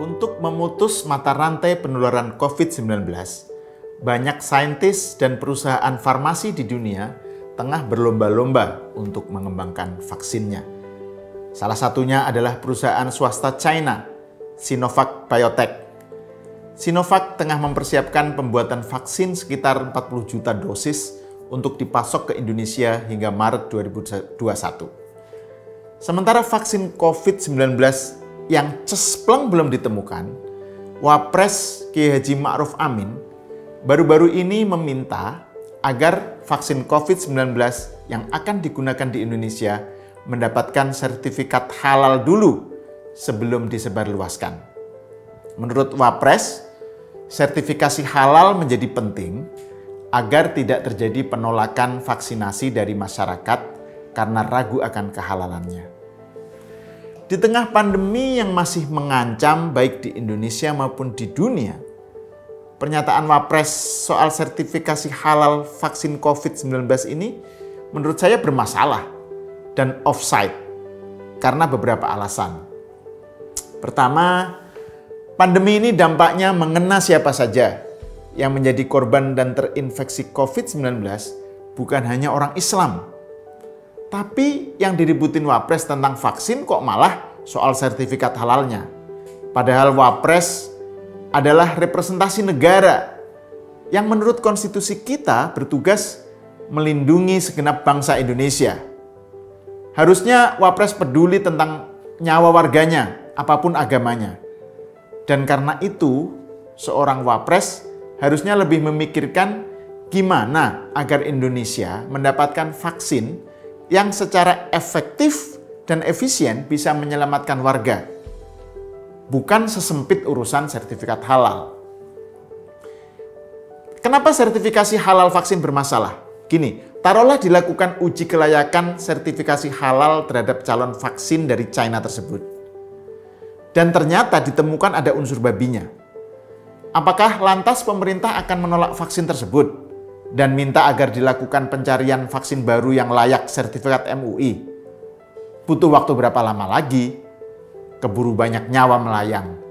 Untuk memutus mata rantai penularan COVID-19, banyak saintis dan perusahaan farmasi di dunia tengah berlomba-lomba untuk mengembangkan vaksinnya. Salah satunya adalah perusahaan swasta China, Sinovac Biotech. Sinovac tengah mempersiapkan pembuatan vaksin sekitar 40 juta dosis untuk dipasok ke Indonesia hingga Maret 2021. Sementara vaksin COVID-19 yang cespleng belum ditemukan, Wapres Kiai Haji Ma'ruf Amin baru-baru ini meminta agar vaksin COVID-19 yang akan digunakan di Indonesia mendapatkan sertifikat halal dulu sebelum disebarluaskan. Menurut Wapres, sertifikasi halal menjadi penting agar tidak terjadi penolakan vaksinasi dari masyarakat karena ragu akan kehalalannya. Di tengah pandemi yang masih mengancam baik di Indonesia maupun di dunia, pernyataan Wapres soal sertifikasi halal vaksin COVID-19 ini menurut saya bermasalah dan offside karena beberapa alasan. Pertama, pandemi ini dampaknya mengena siapa saja yang menjadi korban dan terinfeksi COVID-19 bukan hanya orang Islam. Tapi yang diributin Wapres tentang vaksin kok malah soal sertifikat halalnya. Padahal Wapres adalah representasi negara yang menurut konstitusi kita bertugas melindungi segenap bangsa Indonesia. Harusnya Wapres peduli tentang nyawa warganya, apapun agamanya. Dan karena itu, seorang Wapres harusnya lebih memikirkan gimana agar Indonesia mendapatkan vaksin yang secara efektif dan efisien bisa menyelamatkan warga. Bukan sesempit urusan sertifikat halal. Kenapa sertifikasi halal vaksin bermasalah? Gini, taruhlah dilakukan uji kelayakan sertifikasi halal terhadap calon vaksin dari China tersebut. Dan ternyata ditemukan ada unsur babinya. Apakah lantas pemerintah akan menolak vaksin tersebut dan minta agar dilakukan pencarian vaksin baru yang layak sertifikat MUI? Butuh waktu berapa lama lagi? Keburu banyak nyawa melayang.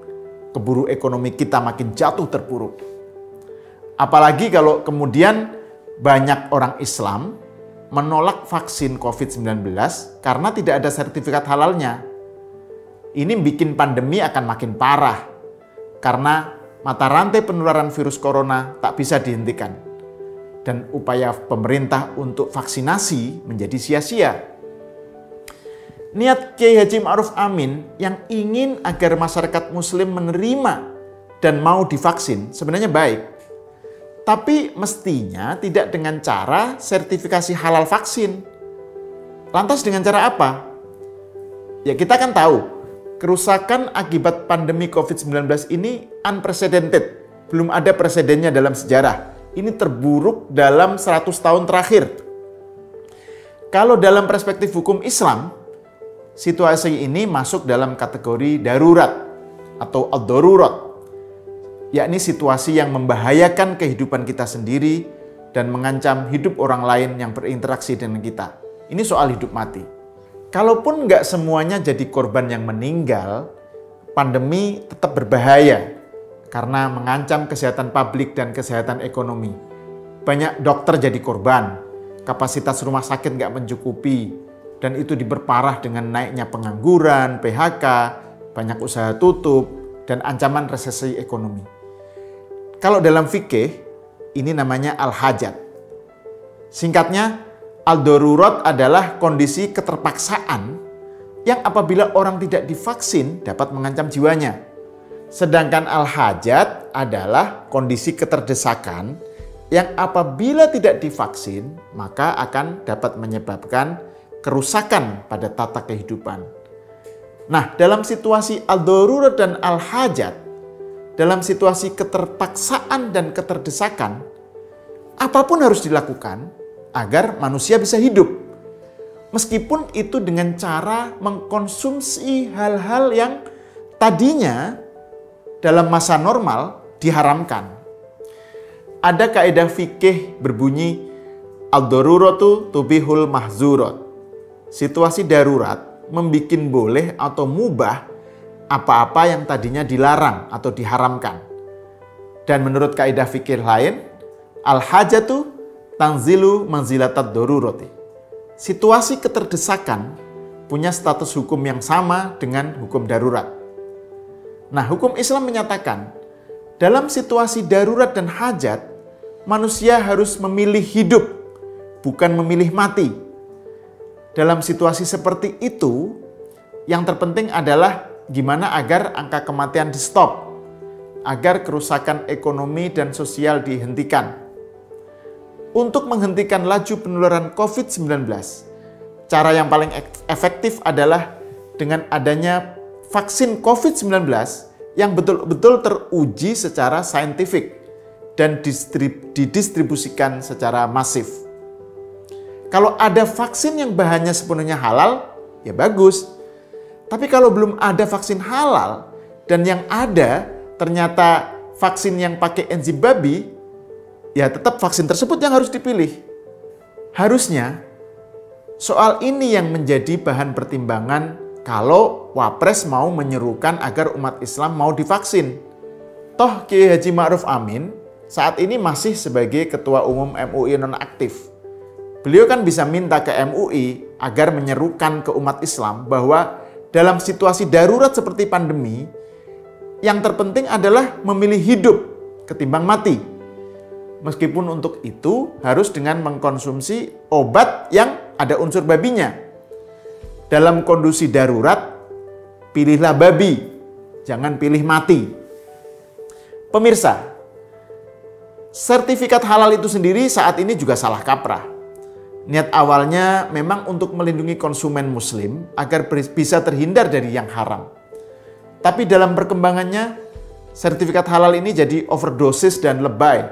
Keburu ekonomi kita makin jatuh terpuruk. Apalagi kalau kemudian banyak orang Islam menolak vaksin COVID-19 karena tidak ada sertifikat halalnya. Ini bikin pandemi akan makin parah karena mata rantai penularan virus corona tak bisa dihentikan. Dan upaya pemerintah untuk vaksinasi menjadi sia-sia. Niat Kiai Haji Ma'ruf Amin yang ingin agar masyarakat muslim menerima dan mau divaksin sebenarnya baik. Tapi mestinya tidak dengan cara sertifikasi halal vaksin. Lantas dengan cara apa? Ya kita kan tahu, kerusakan akibat pandemi COVID-19 ini unprecedented. Belum ada presidennya dalam sejarah. Ini terburuk dalam 100 tahun terakhir. Kalau dalam perspektif hukum Islam, situasi ini masuk dalam kategori darurat atau ad-darurat, yakni situasi yang membahayakan kehidupan kita sendiri dan mengancam hidup orang lain yang berinteraksi dengan kita. Ini soal hidup mati. Kalaupun nggak semuanya jadi korban yang meninggal, pandemi tetap berbahaya karena mengancam kesehatan publik dan kesehatan ekonomi. Banyak dokter jadi korban, kapasitas rumah sakit nggak mencukupi, dan itu diperparah dengan naiknya pengangguran, PHK, banyak usaha tutup, dan ancaman resesi ekonomi. Kalau dalam fikih, ini namanya al-hajat. Singkatnya, al-darurat adalah kondisi keterpaksaan yang apabila orang tidak divaksin dapat mengancam jiwanya. Sedangkan al-hajat adalah kondisi keterdesakan yang apabila tidak divaksin maka akan dapat menyebabkan kerusakan pada tata kehidupan. Nah, dalam situasi al-darurat dan al-hajat, dalam situasi keterpaksaan dan keterdesakan, apapun harus dilakukan agar manusia bisa hidup. Meskipun itu dengan cara mengkonsumsi hal-hal yang tadinya dalam masa normal diharamkan. Ada kaidah fikih berbunyi ad-daruratu tubihul mahzurat. Situasi darurat membikin boleh atau mubah apa-apa yang tadinya dilarang atau diharamkan. Dan menurut kaidah fikih lain, al-hajatu tanzilu manzilatad darurati. Situasi keterdesakan punya status hukum yang sama dengan hukum darurat. Nah, hukum Islam menyatakan, dalam situasi darurat dan hajat, manusia harus memilih hidup, bukan memilih mati. Dalam situasi seperti itu, yang terpenting adalah gimana agar angka kematian di-stop, agar kerusakan ekonomi dan sosial dihentikan. Untuk menghentikan laju penularan COVID-19, cara yang paling efektif adalah dengan adanya vaksin COVID-19 yang betul-betul teruji secara saintifik dan didistribusikan secara masif. Kalau ada vaksin yang bahannya sepenuhnya halal, ya bagus. Tapi kalau belum ada vaksin halal dan yang ada ternyata vaksin yang pakai enzim babi, ya tetap vaksin tersebut yang harus dipilih. Harusnya soal ini yang menjadi bahan pertimbangan kalau Wapres mau menyerukan agar umat Islam mau divaksin. Toh Kiai Haji Ma'ruf Amin saat ini masih sebagai Ketua Umum MUI nonaktif. Beliau kan bisa minta ke MUI agar menyerukan ke umat Islam bahwa dalam situasi darurat seperti pandemi, yang terpenting adalah memilih hidup ketimbang mati. Meskipun untuk itu harus dengan mengkonsumsi obat yang ada unsur babinya. Dalam kondisi darurat, pilihlah babi, jangan pilih mati. Pemirsa, sertifikat halal itu sendiri saat ini juga salah kaprah. Niat awalnya memang untuk melindungi konsumen muslim agar bisa terhindar dari yang haram. Tapi dalam perkembangannya, sertifikat halal ini jadi overdosis dan lebay.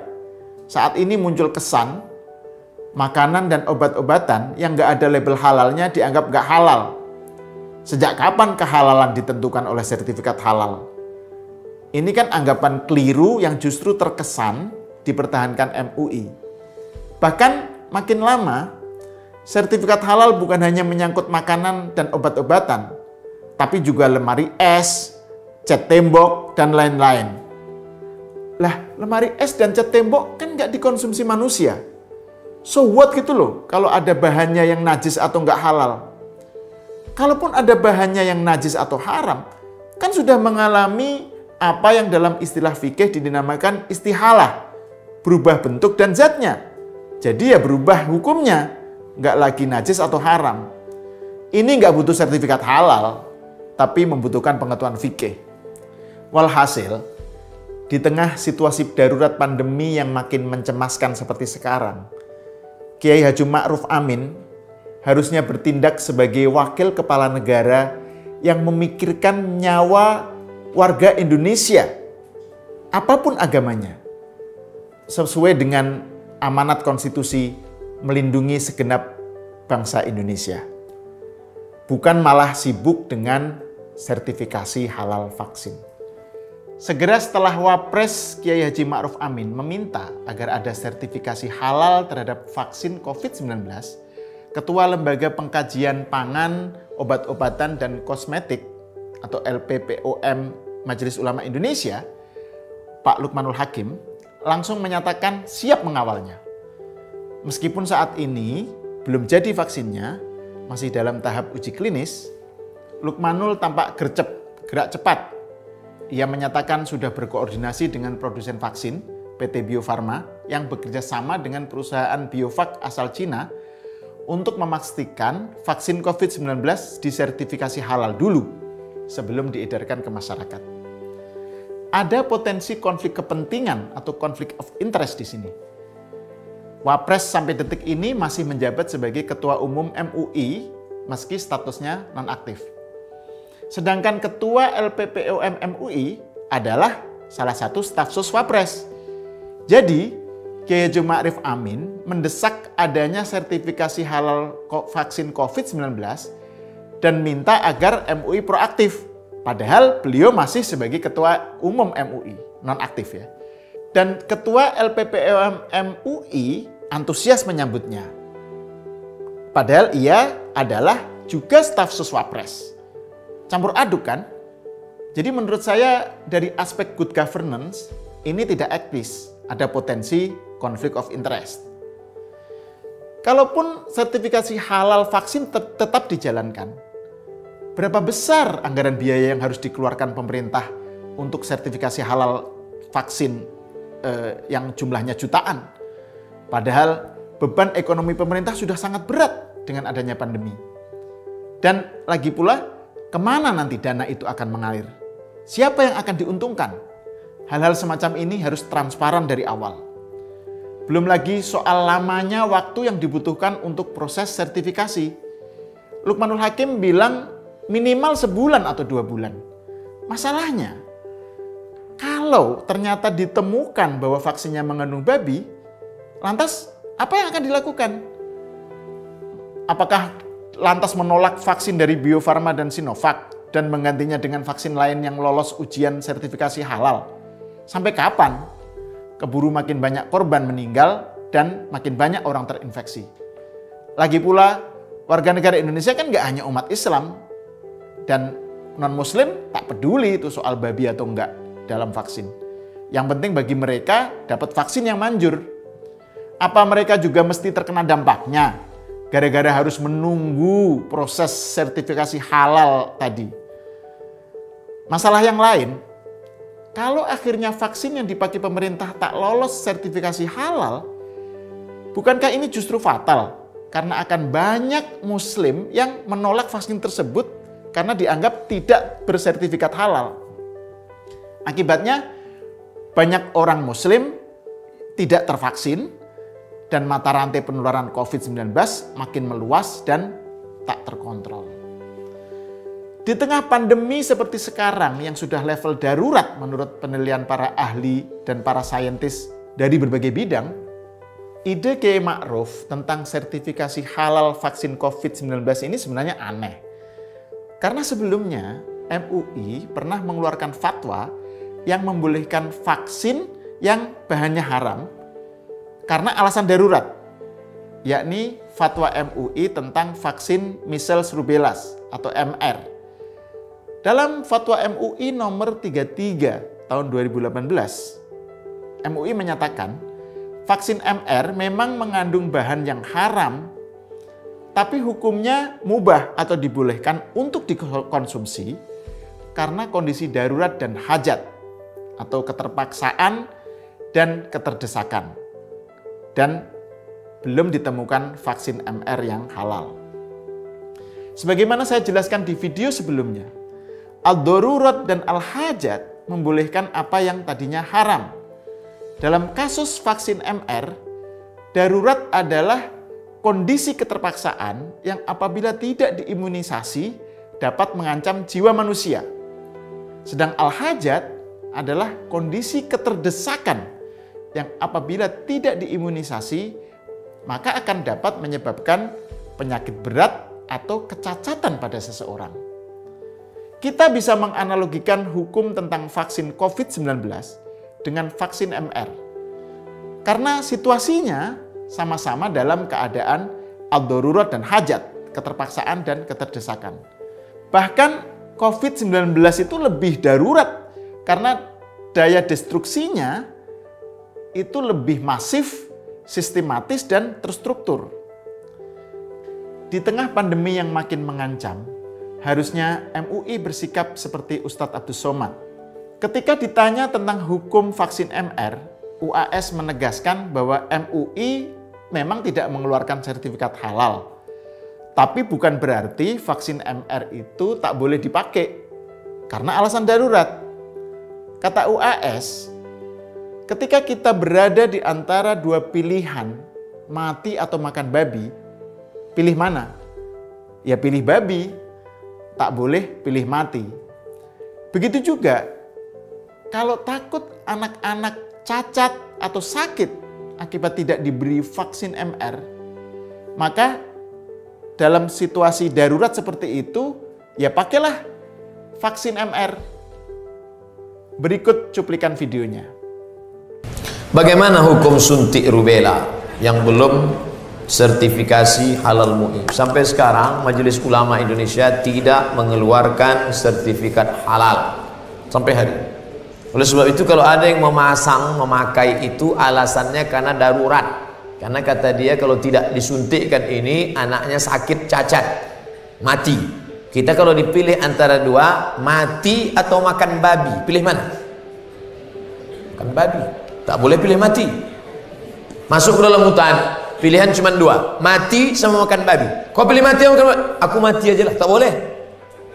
Saat ini muncul kesan, makanan dan obat-obatan yang nggak ada label halalnya dianggap nggak halal. Sejak kapan kehalalan ditentukan oleh sertifikat halal? Ini kan anggapan keliru yang justru terkesan dipertahankan MUI. Bahkan makin lama, sertifikat halal bukan hanya menyangkut makanan dan obat-obatan, tapi juga lemari es, cat tembok, dan lain-lain. Lah, lemari es dan cat tembok kan nggak dikonsumsi manusia. So what gitu loh, kalau ada bahannya yang najis atau nggak halal. Kalaupun ada bahannya yang najis atau haram, kan sudah mengalami apa yang dalam istilah fikih dinamakan istihalah, berubah bentuk dan zatnya. Jadi ya berubah hukumnya, nggak lagi najis atau haram. Ini nggak butuh sertifikat halal, tapi membutuhkan pengetahuan fikih. Walhasil, di tengah situasi darurat pandemi yang makin mencemaskan seperti sekarang, Kiai Haji Ma'ruf Amin harusnya bertindak sebagai wakil kepala negara yang memikirkan nyawa warga Indonesia, apapun agamanya, sesuai dengan amanat konstitusi melindungi segenap bangsa Indonesia. Bukan malah sibuk dengan sertifikasi halal vaksin. Segera setelah Wapres Kiai Haji Ma'ruf Amin meminta agar ada sertifikasi halal terhadap vaksin COVID-19, Ketua Lembaga Pengkajian Pangan, Obat-obatan dan Kosmetik atau LPPOM Majelis Ulama Indonesia, Pak Lukmanul Hakim, langsung menyatakan siap mengawalnya. Meskipun saat ini belum jadi vaksinnya, masih dalam tahap uji klinis, Lukmanul tampak gerak cepat. Ia menyatakan sudah berkoordinasi dengan produsen vaksin, PT Bio Farma, yang bekerja sama dengan perusahaan Biovac asal Cina untuk memastikan vaksin COVID-19 disertifikasi halal dulu sebelum diedarkan ke masyarakat. Ada potensi konflik kepentingan atau konflik of interest di sini. Wapres sampai detik ini masih menjabat sebagai Ketua Umum MUI meski statusnya nonaktif. Sedangkan Ketua LPPOM MUI adalah salah satu staf sus Wapres. Jadi, Kiai Haji Ma'ruf Amin mendesak adanya sertifikasi halal vaksin COVID-19 dan minta agar MUI proaktif. Padahal beliau masih sebagai Ketua Umum MUI, nonaktif ya. Dan Ketua LPPOM MUI antusias menyambutnya. Padahal ia adalah juga staf sus Wapres. Campur aduk kan? Jadi menurut saya dari aspek good governance ini tidak etis, ada potensi conflict of interest. Kalaupun sertifikasi halal vaksin tetap dijalankan, berapa besar anggaran biaya yang harus dikeluarkan pemerintah untuk sertifikasi halal vaksin yang jumlahnya jutaan? Padahal beban ekonomi pemerintah sudah sangat berat dengan adanya pandemi. Dan lagi pula, kemana nanti dana itu akan mengalir? Siapa yang akan diuntungkan? Hal-hal semacam ini harus transparan dari awal. Belum lagi soal lamanya waktu yang dibutuhkan untuk proses sertifikasi. Lukmanul Hakim bilang minimal sebulan atau 2 bulan. Masalahnya, kalau ternyata ditemukan bahwa vaksinnya mengandung babi, lantas apa yang akan dilakukan? Apakah lantas menolak vaksin dari Bio Farma dan Sinovac dan menggantinya dengan vaksin lain yang lolos ujian sertifikasi halal? Sampai kapan? Keburu makin banyak korban meninggal dan makin banyak orang terinfeksi. Lagi pula, warga negara Indonesia kan nggak hanya umat Islam, dan non-Muslim tak peduli itu soal babi atau enggak dalam vaksin. Yang penting bagi mereka dapat vaksin yang manjur. Apa mereka juga mesti terkena dampaknya gara-gara harus menunggu proses sertifikasi halal tadi? Masalah yang lain, kalau akhirnya vaksin yang dipakai pemerintah tak lolos sertifikasi halal, bukankah ini justru fatal? Karena akan banyak Muslim yang menolak vaksin tersebut karena dianggap tidak bersertifikat halal. Akibatnya, banyak orang Muslim tidak tervaksin dan mata rantai penularan COVID-19 makin meluas dan tak terkontrol. Di tengah pandemi seperti sekarang yang sudah level darurat menurut penilaian para ahli dan para saintis dari berbagai bidang, ide Kiai Ma'ruf tentang sertifikasi halal vaksin COVID-19 ini sebenarnya aneh. Karena sebelumnya MUI pernah mengeluarkan fatwa yang membolehkan vaksin yang bahannya haram karena alasan darurat, yakni fatwa MUI tentang vaksin measles rubella atau MR. Dalam fatwa MUI nomor 33 tahun 2018, MUI menyatakan vaksin MR memang mengandung bahan yang haram, tapi hukumnya mubah atau dibolehkan untuk dikonsumsi karena kondisi darurat dan hajat atau keterpaksaan dan keterdesakan. Dan belum ditemukan vaksin MR yang halal. Sebagaimana saya jelaskan di video sebelumnya, al-darurat dan al-hajat membolehkan apa yang tadinya haram. Dalam kasus vaksin MR, darurat adalah kondisi keterpaksaan yang apabila tidak diimunisasi dapat mengancam jiwa manusia. Sedang al-hajat adalah kondisi keterdesakan yang apabila tidak diimunisasi maka akan dapat menyebabkan penyakit berat atau kecacatan pada seseorang. Kita bisa menganalogikan hukum tentang vaksin COVID-19 dengan vaksin MR. Karena situasinya sama-sama dalam keadaan al-darurat dan hajat, keterpaksaan dan keterdesakan. Bahkan COVID-19 itu lebih darurat karena daya destruksinya itu lebih masif, sistematis dan terstruktur. Di tengah pandemi yang makin mengancam, harusnya MUI bersikap seperti Ustadz Abdus Somad. Ketika ditanya tentang hukum vaksin MR, UAS menegaskan bahwa MUI memang tidak mengeluarkan sertifikat halal. Tapi bukan berarti vaksin MR itu tak boleh dipakai karena alasan darurat. Kata UAS, ketika kita berada di antara dua pilihan, mati atau makan babi, pilih mana? Ya pilih babi. Tak boleh pilih mati. Begitu juga, kalau takut anak-anak cacat atau sakit akibat tidak diberi vaksin MR, maka dalam situasi darurat seperti itu, ya pakailah vaksin MR. Berikut cuplikan videonya. Bagaimana hukum suntik rubella yang belum sertifikasi halal MUI? Sampai sekarang Majelis Ulama Indonesia tidak mengeluarkan sertifikat halal sampai hari. Oleh sebab itu kalau ada yang memakai itu alasannya karena darurat. Karena kata dia kalau tidak disuntikkan ini anaknya sakit cacat, mati. Kita kalau dipilih antara dua, mati atau makan babi, pilih mana? Makan babi. Tak boleh pilih mati. Masuk ke dalam hutan, pilihan cuma dua, mati sama makan babi. Kau pilih mati atau makan babi? Aku mati aja lah, tak boleh.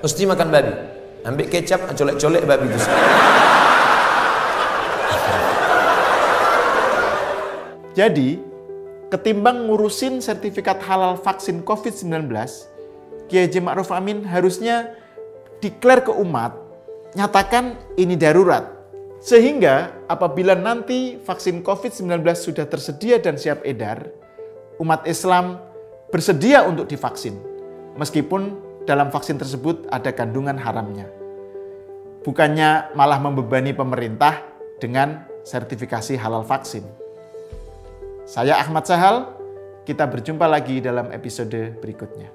Mesti makan babi. Ambil kecap, colek-colek babi itu. Jadi, ketimbang ngurusin sertifikat halal vaksin COVID-19, Kiai Haji Ma'ruf Amin harusnya declare ke umat, nyatakan ini darurat. Sehingga apabila nanti vaksin COVID-19 sudah tersedia dan siap edar, umat Islam bersedia untuk divaksin, meskipun dalam vaksin tersebut ada kandungan haramnya. Bukannya malah membebani pemerintah dengan sertifikasi halal vaksin. Saya Ahmad Sahal, kita berjumpa lagi dalam episode berikutnya.